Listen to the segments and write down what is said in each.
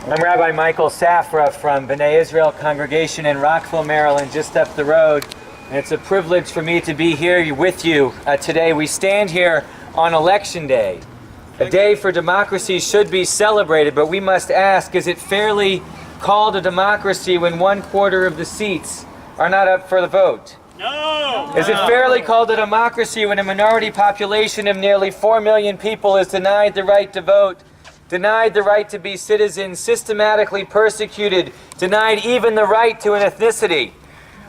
I'm Rabbi Michael Safra from B'nai Israel congregation in Rockville, Maryland, just up the road. And it's a privilege for me to be here with you today. We stand here on Election Day. A day for democracy should be celebrated, but we must ask, is it fairly called a democracy when 1/4 of the seats are not up for the vote? No! Is it fairly called a democracy when a minority population of nearly 4 million people is denied the right to vote, denied the right to be citizens, systematically persecuted, denied even the right to an ethnicity?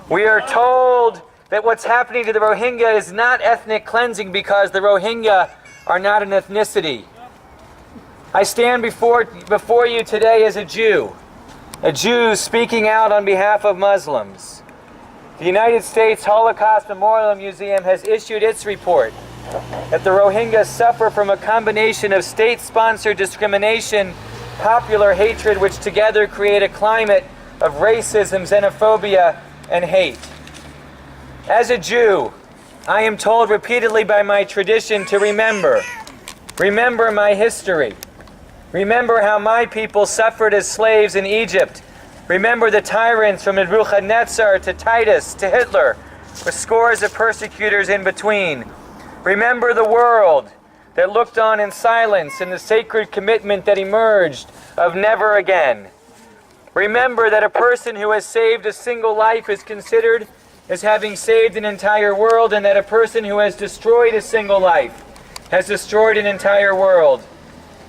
We are told that what's happening to the Rohingya is not ethnic cleansing because the Rohingya are not an ethnicity. I stand before you today as a Jew speaking out on behalf of Muslims. The United States Holocaust Memorial Museum has issued its report that the Rohingya suffer from a combination of state-sponsored discrimination, popular hatred, which together create a climate of racism, xenophobia, and hate. As a Jew, I am told repeatedly by my tradition to remember my history. Remember how my people suffered as slaves in Egypt. Remember the tyrants from Nebuchadnezzar to Titus to Hitler, with scores of persecutors in between. Remember the world that looked on in silence and the sacred commitment that emerged of never again. Remember that a person who has saved a single life is considered as having saved an entire world, and that a person who has destroyed a single life has destroyed an entire world.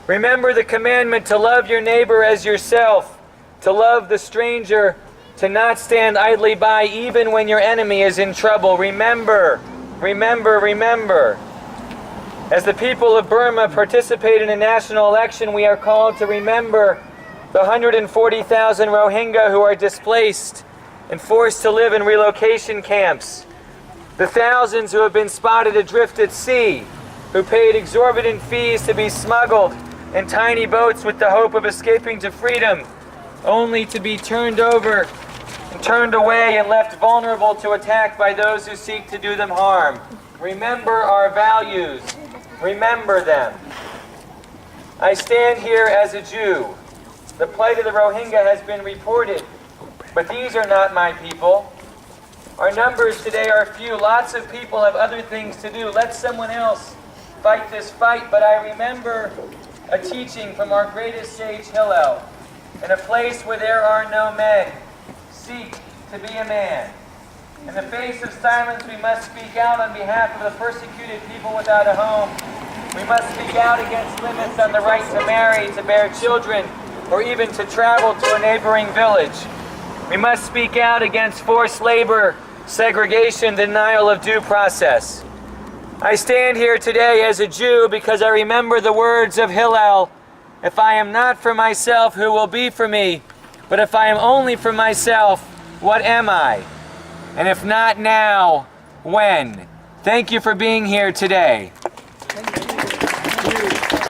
Remember the commandment to love your neighbor as yourself, to love the stranger, to not stand idly by even when your enemy is in trouble. Remember, remember, remember. As the people of Burma participate in a national election, we are called to remember the 140,000 Rohingya who are displaced and forced to live in relocation camps. The thousands who have been spotted adrift at sea, who paid exorbitant fees to be smuggled in tiny boats with the hope of escaping to freedom, only to be turned over and turned away and left vulnerable to attack by those who seek to do them harm. Remember our values. Remember them. I stand here as a Jew. The plight of the Rohingya has been reported, but these are not my people. Our numbers today are few. Lots of people have other things to do. Let someone else fight this fight. But I remember a teaching from our greatest sage Hillel. In a place where there are no men, seek to be a man. In the face of silence, we must speak out on behalf of the persecuted people without a home. We must speak out against limits on the right to marry, to bear children, or even to travel to a neighboring village. We must speak out against forced labor, segregation, denial of due process. I stand here today as a Jew because I remember the words of Hillel, "If I am not for myself, who will be for me? But if I am only for myself, what am I? And if not now, when?" Thank you for being here today.